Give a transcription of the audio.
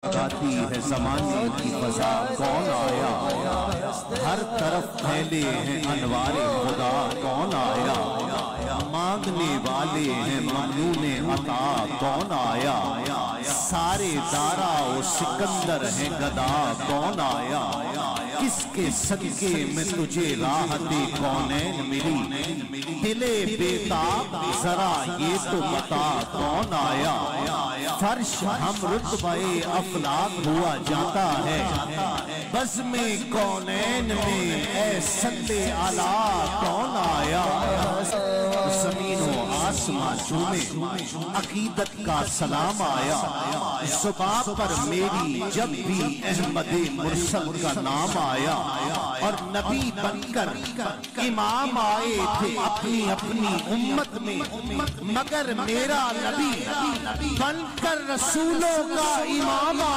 गाती है ज़माने की फ़ज़ा कौन आया, हर तरफ फैले हैं अनवारे खुदा कौन आया, मांगने वाले हैं ममनूने अता कौन आया, सारे दारा और सिकंदर हैं गदा कौन आया, किसके सदके में तुझे राहते कौनैन मिली, दिले बेताब जरा ये तो बता कौन आया, फर्श हम रुतबे अफलाक हुआ जाता है, बज़्मे कौनैन में ऐ सल्ले अला कौन आया, ज़मीन व आसमां झूमे अकीदत का सलाम आया, ज़ुबां पर मेरी जब भी अहमदे मुरसल का नाम आया, और नबी बनकर इमाम आए थे अपनी अपनी उम्मत में, मगर मेरा नबी बनकर रसूलों का इमाम आया।